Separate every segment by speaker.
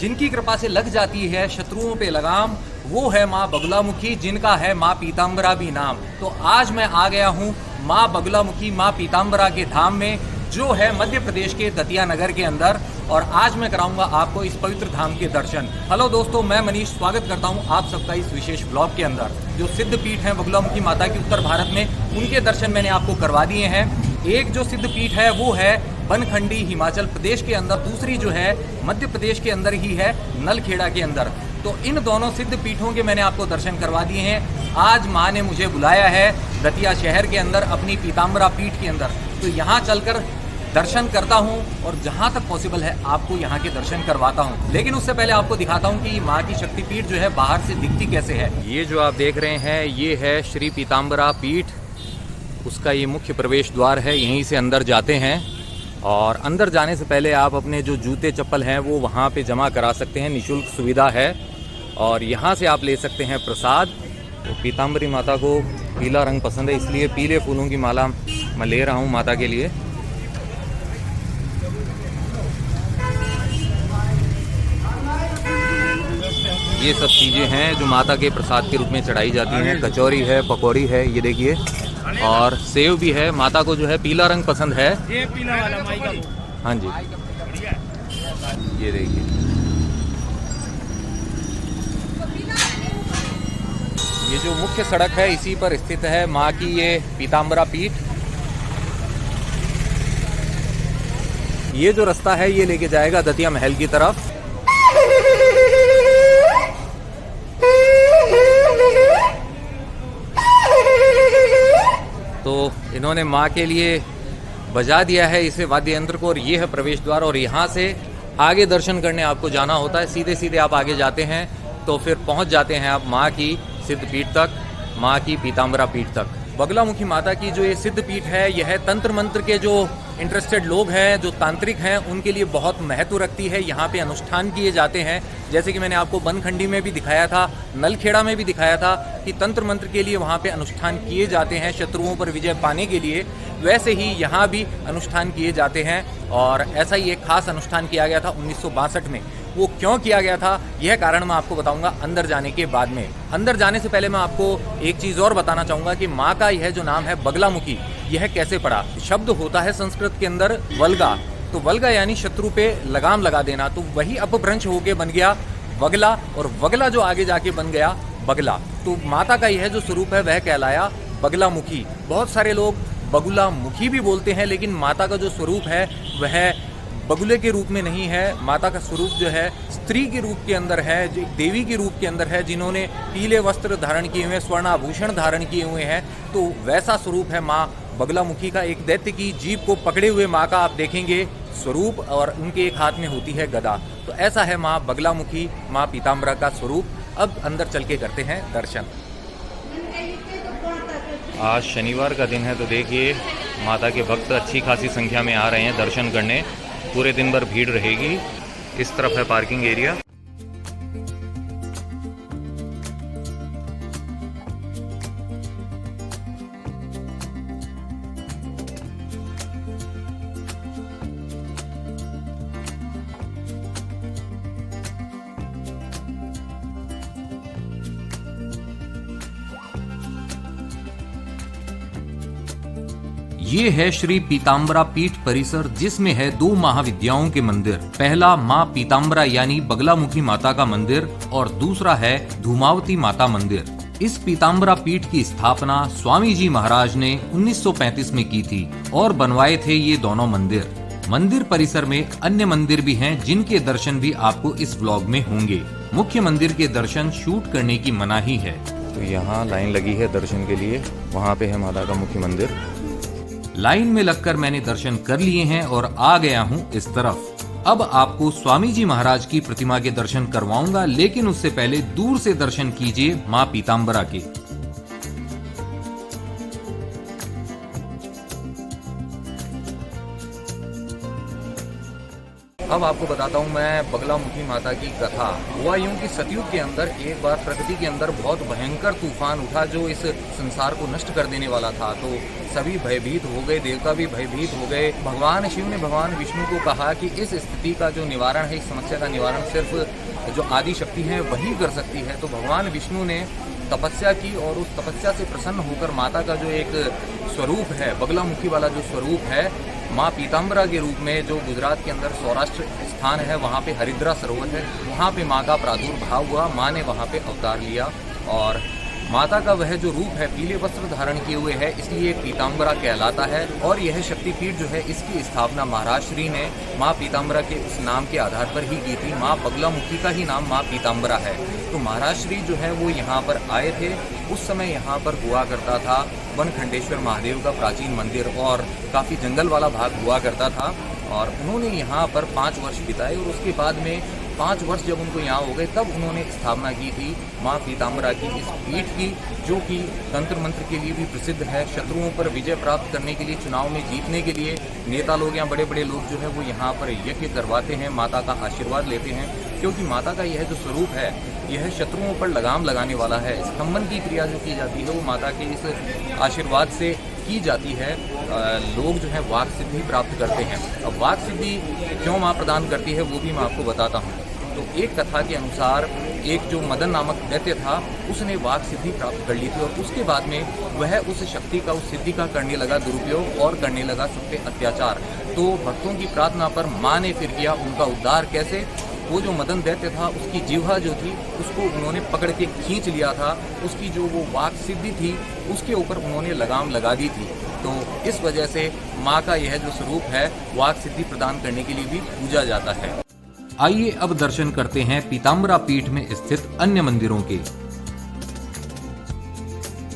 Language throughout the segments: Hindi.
Speaker 1: जिनकी कृपा से लग जाती है शत्रुओं पे लगाम, वो है माँ बगुलामुखी, जिनका है माँ पीताम्बरा भी नाम। तो आज मैं आ गया हूँ माँ बगुलामुखी, माँ पीताम्बरा के धाम में, जो है मध्य प्रदेश के दतिया नगर के अंदर। और आज मैं कराऊंगा आपको इस पवित्र धाम के दर्शन। हेलो दोस्तों, मैं मनीष स्वागत करता हूं आप सबका इस विशेष ब्लॉग के अंदर। जो सिद्ध पीठ है बगुलामुखी माता की उत्तर भारत में, उनके दर्शन मैंने आपको करवा दिए हैं। एक जो सिद्ध पीठ है वो है बनखंडी हिमाचल प्रदेश के अंदर, दूसरी जो है मध्य प्रदेश के अंदर ही है नलखेड़ा के अंदर। तो इन दोनों सिद्ध पीठों के मैंने आपको दर्शन करवा दिए हैं। आज माँ ने मुझे बुलाया है दतिया शहर के अंदर अपनी पीताम्बरा पीठ के अंदर, तो यहाँ चलकर दर्शन करता हूँ और जहाँ तक पॉसिबल है आपको यहाँ के दर्शन करवाता हूँ। लेकिन उससे पहले आपको दिखाता हूँ कि माँ की शक्तिपीठ जो है बाहर से दिखती कैसे है। ये जो आप देख रहे हैं ये है श्री पीताम्बरा पीठ, उसका ये मुख्य प्रवेश द्वार है। यहीं से अंदर जाते हैं और अंदर जाने से पहले आप अपने जो जूते चप्पल हैं वो वहाँ पे जमा करा सकते हैं, निःशुल्क सुविधा है। और यहाँ से आप ले सकते हैं प्रसाद। तो पीताम्बरी माता को पीला रंग पसंद है, इसलिए पीले फूलों की माला मैं ले रहा हूँ माता के लिए। ये सब चीज़ें हैं जो माता के प्रसाद के रूप में चढ़ाई जाती हैं। कचौरी है, पकौड़ी है, ये देखिए, और सेव भी है। माता को जो है पीला रंग पसंद है,
Speaker 2: ये पीला वाला माई का।
Speaker 1: हाँ जी, ये देखिए। ये जो मुख्य सड़क है इसी पर स्थित है माँ की ये पीताम्बरा पीठ। ये जो रास्ता है ये लेके जाएगा दतिया महल की तरफ। तो इन्होंने माँ के लिए बजा दिया है इसे वाद्य यंत्र को, और ये है प्रवेश द्वार। और यहाँ से आगे दर्शन करने आपको जाना होता है। सीधे सीधे आप आगे जाते हैं तो फिर पहुँच जाते हैं आप माँ की सिद्ध पीठ तक, माँ की पीताम्बरा पीठ तक। बगुलामुखी माता की जो ये सिद्ध पीठ है यह तंत्र मंत्र के जो इंटरेस्टेड लोग हैं, जो तांत्रिक हैं, उनके लिए बहुत महत्व रखती है। यहाँ पे अनुष्ठान किए जाते हैं, जैसे कि मैंने आपको बनखंडी में भी दिखाया था, नलखेड़ा में भी दिखाया था कि तंत्र मंत्र के लिए वहाँ पे अनुष्ठान किए जाते हैं शत्रुओं पर विजय पाने के लिए। वैसे ही यहाँ भी अनुष्ठान किए जाते हैं, और ऐसा ही एक खास अनुष्ठान किया गया था 1962 में। वो क्यों किया गया था यह कारण मैं आपको बताऊंगा अंदर जाने के बाद में। अंदर जाने से पहले मैं आपको एक चीज़ और बताना चाहूँगा कि माँ का यह जो नाम है बगलामुखी, यह कैसे पड़ा। शब्द होता है संस्कृत के अंदर वल्गा, तो वल्गा यानी शत्रु पे लगाम लगा देना, तो वही अपभ्रंश होके बन गया वगला, और वगला जो आगे जाके बन गया बगला। तो माता का यह जो स्वरूप है वह कहलाया बगलामुखी। बहुत सारे लोग बगुलामुखी भी बोलते हैं, लेकिन माता का जो स्वरूप है वह बगुले के रूप में नहीं है। माता का स्वरूप जो है स्त्री के रूप के अंदर है, जो देवी के रूप के अंदर है, जिन्होंने पीले वस्त्र धारण किए हुए, स्वर्ण आभूषण धारण किए हुए हैं। तो वैसा स्वरूप है माँ बगलामुखी का। एक दैत्य की जीभ को पकड़े हुए माँ का आप देखेंगे स्वरूप, और उनके एक हाथ में होती है गदा। तो ऐसा है माँ बगलामुखी, माँ पीताम्बरा का स्वरूप। अब अंदर चल के करते हैं दर्शन। आज शनिवार का दिन है, तो देखिए माता के भक्त अच्छी खासी संख्या में आ रहे हैं दर्शन करने। पूरे दिन भर भीड़ रहेगी। इस तरफ है पार्किंग एरिया। ये है श्री पीताम्बरा पीठ परिसर, जिसमें है 2 महाविद्याओं के मंदिर। पहला माँ पीताम्बरा यानी बगलामुखी माता का मंदिर, और दूसरा है धूमावती माता मंदिर। इस पीताम्बरा पीठ की स्थापना स्वामी जी महाराज ने 1935 में की थी, और बनवाए थे ये दोनों मंदिर। मंदिर परिसर में अन्य मंदिर भी हैं, जिनके दर्शन भी आपको इस व्लॉग में होंगे। मुख्य मंदिर के दर्शन शूट करने की मनाही है। तो यहाँ लाइन लगी है दर्शन के लिए, वहाँ पे है माता का मुख्य मंदिर। लाइन में लगकर मैंने दर्शन कर लिए हैं और आ गया हूँ इस तरफ। अब आपको स्वामी जी महाराज की प्रतिमा के दर्शन करवाऊंगा, लेकिन उससे पहले दूर से दर्शन कीजिए माँ पीताम्बरा के। अब आपको बताता हूँ मैं बगलामुखी माता की कथा। हुआ यूं कि सतयुग के अंदर एक बार प्रकृति के अंदर बहुत भयंकर तूफान उठा जो इस संसार को नष्ट कर देने वाला था। तो सभी भयभीत हो गए, देवता भी भयभीत हो गए। भगवान शिव ने भगवान विष्णु को कहा कि इस स्थिति का जो निवारण है, इस समस्या का निवारण सिर्फ जो आदि शक्ति है वही कर सकती है। तो भगवान विष्णु ने तपस्या की और उस तपस्या से प्रसन्न होकर माता का जो एक स्वरूप है, बगलामुखी वाला जो स्वरूप है, माँ पीताम्बरा के रूप में, जो गुजरात के अंदर सौराष्ट्र स्थान है वहाँ पे हरिद्रा सरोवर है, वहाँ पे माँ का प्रादुर्भाव हुआ। माँ ने वहाँ पे अवतार लिया और माता का वह जो रूप है पीले वस्त्र धारण किए हुए है, इसलिए पीताम्बरा कहलाता है। और यह शक्तिपीठ जो है इसकी स्थापना महाराज श्री ने माँ पीताम्बरा के उस नाम के आधार पर ही की थी। माँ बगलामुखी का ही नाम माँ पीताम्बरा है। तो महाराज श्री जो है वो यहाँ पर आए थे। उस समय यहाँ पर हुआ करता था वनखंडेश्वर महादेव का प्राचीन मंदिर और काफ़ी जंगल वाला भाग हुआ करता था। और उन्होंने यहाँ पर 5 वर्ष बिताए और उसके बाद में 5 वर्ष जब उनको यहाँ हो गए तब उन्होंने स्थापना की थी माँ पीताम्बरा की इस पीठ की, जो कि तंत्र मंत्र के लिए भी प्रसिद्ध है। शत्रुओं पर विजय प्राप्त करने के लिए, चुनाव में जीतने के लिए नेता लोग या बड़े बड़े लोग जो है वो यहाँ पर यज्ञ करवाते हैं, माता का आशीर्वाद लेते हैं। क्योंकि माता का यह जो स्वरूप है यह शत्रुओं पर लगाम लगाने वाला है। स्तंभन की क्रिया जो की जाती है वो माता के इस आशीर्वाद से की जाती है। लोग जो है वाक सिद्धि प्राप्त करते हैं। अब वाक सिद्धि क्यों माँ प्रदान करती है वो भी मैं आपको बताता हूँ। तो एक कथा के अनुसार एक जो मदन नामक दैत्य था उसने वाक सिद्धि प्राप्त कर ली थी और उसके बाद में वह उस शक्ति का, उस सिद्धि का करने लगा दुरुपयोग और करने लगा सब पे अत्याचार। तो भक्तों की प्रार्थना पर माँ ने फिर किया उनका उद्धार। कैसे? वो जो मदन दैत्य था उसकी जिह्वा जो थी उसको उन्होंने पकड़ के खींच लिया था। उसकी जो वो वाक सिद्धि थी उसके ऊपर उन्होंने लगाम लगा दी थी। तो इस वजह से माँ का यह जो स्वरूप है वाक सिद्धि प्रदान करने के लिए भी पूजा जाता है। आइए अब दर्शन करते हैं पीताम्बरा पीठ में स्थित अन्य मंदिरों के।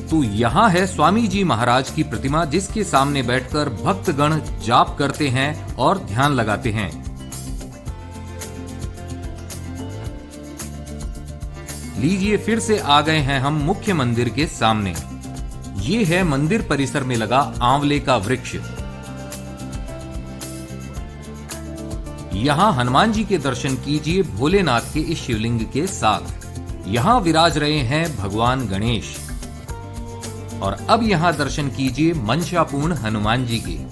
Speaker 1: तो यहाँ है स्वामी जी महाराज की प्रतिमा, जिसके सामने बैठकर भक्तगण जाप करते हैं और ध्यान लगाते हैं। लीजिए फिर से आ गए हैं हम मुख्य मंदिर के सामने। ये है मंदिर परिसर में लगा आंवले का वृक्ष। यहाँ हनुमान जी के दर्शन कीजिए भोलेनाथ के इस शिवलिंग के साथ। यहाँ विराज रहे हैं भगवान गणेश। और अब यहाँ दर्शन कीजिए मंशापूर्ण हनुमान जी के।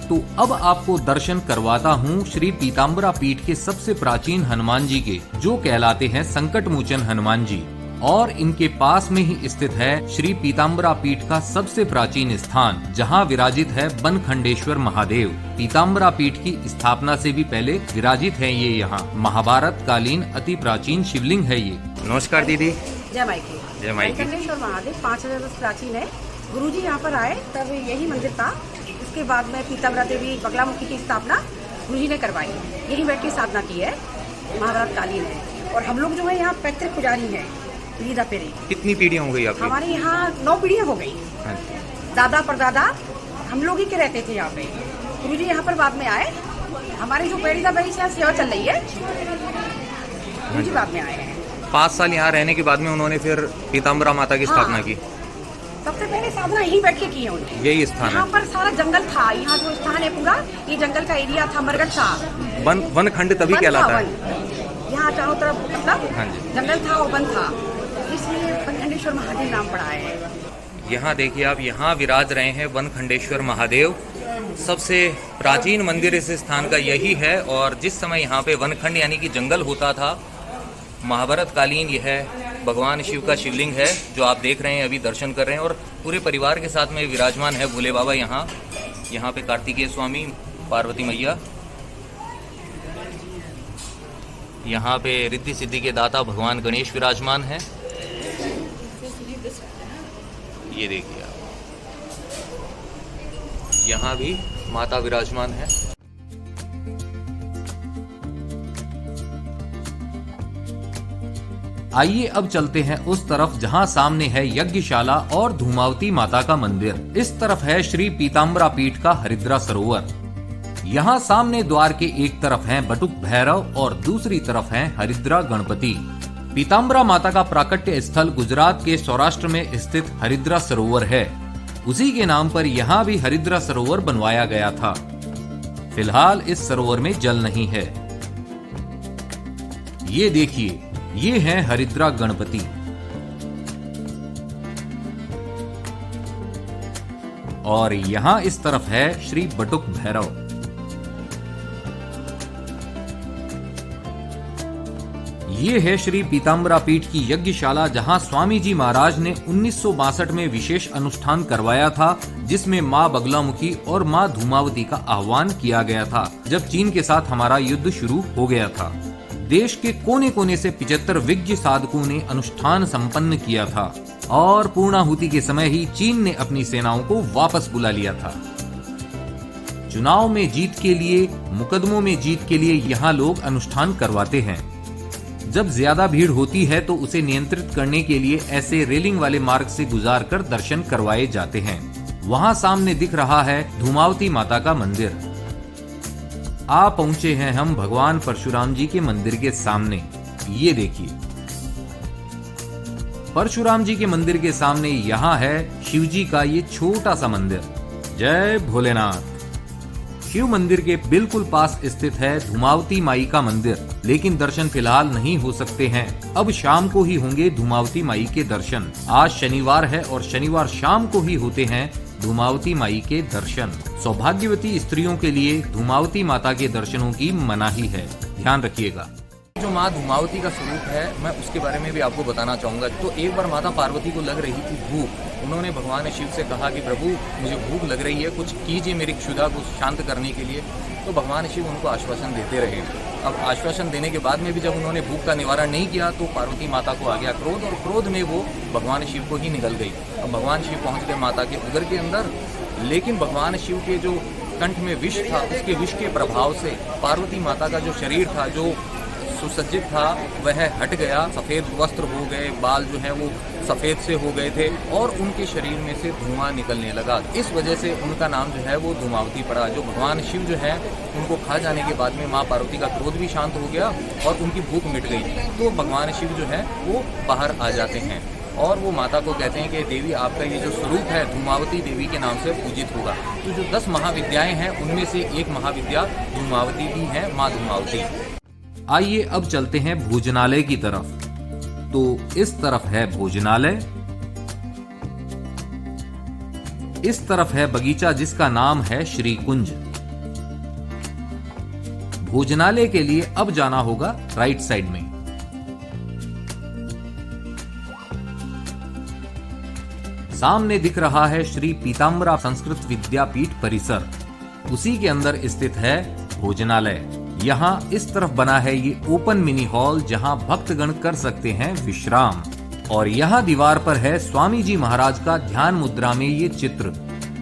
Speaker 1: तो अब आपको दर्शन करवाता हूँ श्री पीताम्बरा पीठ के सबसे प्राचीन हनुमान जी के, जो कहलाते हैं संकट मोचन हनुमान जी। और इनके पास में ही स्थित है श्री पीताम्बरा पीठ का सबसे प्राचीन स्थान, जहाँ विराजित है वनखंडेश्वर महादेव। पीताम्बरा पीठ की स्थापना से भी पहले विराजित है ये यहाँ। महाभारत कालीन अति प्राचीन शिवलिंग है ये। नमस्कार दीदी।
Speaker 2: जय माई की।
Speaker 1: जय माई की।
Speaker 2: वनखंडेश्वर महादेव 5000 वर्ष प्राचीन है। गुरुजी यहाँ पर आए तब यही मंदिर था। उसके बाद में पीताम्बरा देवी बगलामुखी की स्थापना गुरुजी ने करवाई। यही बैठ के साधना की है। महाभारत कालीन है। और हम लोग जो है यहाँ पैतृक पुजारी हैं, पीढ़ी पीढ़ी।
Speaker 1: कितनी पीढ़ियाँ हो गई आपकी?
Speaker 2: हमारे यहाँ 9 पीढ़ियाँ हो गई। दादा परदादा हम लोग ही के रहते थे यहाँ पे। गुरुजी यहाँ पर बाद में आए। हमारी जो पीढ़ी था पीढ़ी से सेवा चल रही है। गुरुजी बाद में आए हैं।
Speaker 1: 5 साल यहाँ रहने के बाद में उन्होंने फिर पीताम्बरा माता की स्थापना की।
Speaker 2: सबसे पहले साधना यहीं बैठ के की है उन्होंने।
Speaker 1: यही स्थान है।
Speaker 2: यहाँ पर सारा जंगल था। यहाँ जो स्थान है पूरा ये जंगल का एरिया था, मरगट था।
Speaker 1: वन खंड तभी कहलाता है।
Speaker 2: यहाँ चारों तरफ मतलब जंगल था और वन था, इसलिए वनखंडेश्वर महादेव नाम पड़ा है।
Speaker 1: यहाँ देखिए आप, यहाँ विराज रहे हैं वनखंडेश्वर महादेव। सबसे प्राचीन मंदिर इस स्थान का यही है। और जिस समय यहाँ पे वनखंड यानी कि जंगल होता था, महाभारत कालीन यह भगवान शिव का शिवलिंग है जो आप देख रहे हैं, अभी दर्शन कर रहे हैं। और पूरे परिवार के साथ में विराजमान है भोले बाबा। यहाँ पे कार्तिकेय स्वामी, पार्वती मैया, यहाँ पे रिद्धि सिद्धि के दाता भगवान गणेश विराजमान है। ये देखिए आप, यहाँ भी माता विराजमान है। आइए अब चलते हैं उस तरफ जहां सामने है यज्ञशाला और धूमावती माता का मंदिर। इस तरफ है श्री पीताम्बरा पीठ का हरिद्रा सरोवर। यहाँ सामने द्वार के एक तरफ हैं बटुक भैरव और दूसरी तरफ हैं हरिद्रा गणपति। पीताम्बरा माता का प्राकट्य स्थल गुजरात के सौराष्ट्र में स्थित हरिद्रा सरोवर है। उसी के नाम पर यहाँ भी हरिद्रा सरोवर बनवाया गया था। फिलहाल इस सरोवर में जल नहीं है। ये देखिए, ये है हरिद्रा गणपति। और यहां इस तरफ है श्री बटुक भैरव। ये है श्री पीताम्बरा पीठ की यज्ञशाला, जहां स्वामी जी महाराज ने 1962 में विशेष अनुष्ठान करवाया था, जिसमें मां बगलामुखी और मां धूमावती का आह्वान किया गया था, जब चीन के साथ हमारा युद्ध शुरू हो गया था। देश के कोने कोने से 75 विज्ञ साधकों ने अनुष्ठान संपन्न किया था और पूर्णाहुति के समय ही चीन ने अपनी सेनाओं को वापस बुला लिया था। चुनाव में जीत के लिए, मुकदमों में जीत के लिए यहाँ लोग अनुष्ठान करवाते हैं। जब ज्यादा भीड़ होती है तो उसे नियंत्रित करने के लिए ऐसे रेलिंग वाले मार्ग से गुजारकर दर्शन करवाए जाते हैं। वहाँ सामने दिख रहा है धूमावती माता का मंदिर। आ पहुंचे हैं हम भगवान परशुराम जी के मंदिर के सामने। ये देखिए, परशुराम जी के मंदिर के सामने यहाँ है शिव जी का ये छोटा सा मंदिर। जय भोलेनाथ। शिव मंदिर के बिल्कुल पास स्थित है धूमावती माई का मंदिर, लेकिन दर्शन फिलहाल नहीं हो सकते हैं। अब शाम को ही होंगे धूमावती माई के दर्शन। आज शनिवार है और शनिवार शाम को ही होते हैं धूमावती माई के दर्शन। सौभाग्यवती स्त्रियों के लिए धूमावती माता के दर्शनों की मनाही है, ध्यान रखिएगा। जो माँ धूमावती का स्वरूप है, मैं उसके बारे में भी आपको बताना चाहूंगा। तो एक बार माता पार्वती को लग रही थी भूख। उन्होंने भगवान शिव से कहा कि प्रभु मुझे भूख लग रही है, कुछ कीजिए मेरी क्षुधा को शांत करने के लिए। तो भगवान शिव उनको आश्वासन देते रहे। अब आश्वासन देने के बाद में भी जब उन्होंने भूख का निवारण नहीं किया तो पार्वती माता को आ गया क्रोध, और क्रोध में वो भगवान शिव को ही निकल गई। अब भगवान शिव पहुंच गए माता के उदर के अंदर, लेकिन भगवान शिव के जो कंठ में विष था, उसके विष के प्रभाव से पार्वती माता का जो शरीर था, जो सुसज्जित था, वह हट गया। सफेद वस्त्र हो गए, बाल जो है वो सफेद से हो गए थे और उनके शरीर में से धुआं निकलने लगा। इस वजह से उनका नाम जो है वो धूमावती पड़ा। जो भगवान शिव जो है उनको खा जाने के बाद में माँ पार्वती का क्रोध भी शांत हो गया और उनकी भूख मिट गई। तो भगवान शिव जो है वो बाहर आ जाते हैं और वो माता को कहते हैं कि देवी आपका ये जो स्वरूप है धूमावती देवी के नाम से पूजित होगा। तो जो 10 महाविद्याएं हैं उनमें से एक महाविद्या धूमावती भी है, माँ धूमावती। आइए अब चलते हैं भोजनालय की तरफ। तो इस तरफ है भोजनालय, इस तरफ है बगीचा जिसका नाम है श्री कुंज। भोजनालय के लिए अब जाना होगा राइट साइड में। सामने दिख रहा है श्री पीताम्बरा संस्कृत विद्यापीठ परिसर। उसी के अंदर स्थित है भोजनालय। यहाँ इस तरफ बना है ये ओपन मिनी हॉल, जहाँ भक्तगण कर सकते हैं विश्राम। और यहाँ दीवार पर है स्वामी जी महाराज का ध्यान मुद्रा में ये चित्र।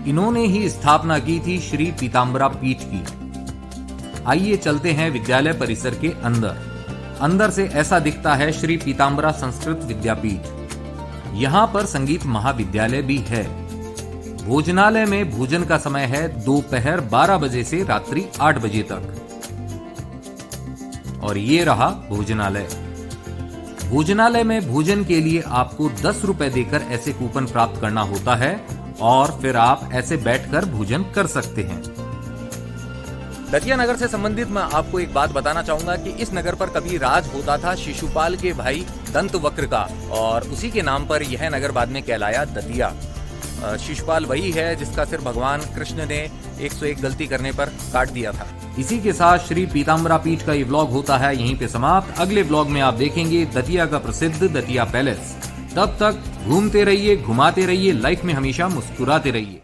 Speaker 1: इन्होंने ही स्थापना की थी श्री पीताम्बरा पीठ की। आइए चलते हैं विद्यालय परिसर के अंदर। अंदर से ऐसा दिखता है श्री पीताम्बरा संस्कृत विद्यापीठ। यहाँ पर संगीत महाविद्यालय भी है। भोजनालय में भोजन का समय है दोपहर 12 बजे से रात्रि 8 बजे तक। और ये रहा भोजनालय। भोजनालय में भोजन के लिए आपको 10 रुपए देकर ऐसे कूपन प्राप्त करना होता है और फिर आप ऐसे बैठकर भोजन कर सकते हैं। दतिया नगर से संबंधित मैं आपको एक बात बताना चाहूंगा कि इस नगर पर कभी राज होता था शिशुपाल के भाई दंतवक्र का, और उसी के नाम पर यह नगर बाद में कहलाया दतिया। शिशुपाल वही है जिसका सिर भगवान कृष्ण ने 101 गलती करने पर काट दिया था। इसी के साथ श्री पीताम्बरा पीठ का ये व्लॉग होता है यहीं पे समाप्त। अगले व्लॉग में आप देखेंगे दतिया का प्रसिद्ध दतिया पैलेस। तब तक घूमते रहिए, घुमाते रहिए, लाइफ में हमेशा मुस्कुराते रहिए।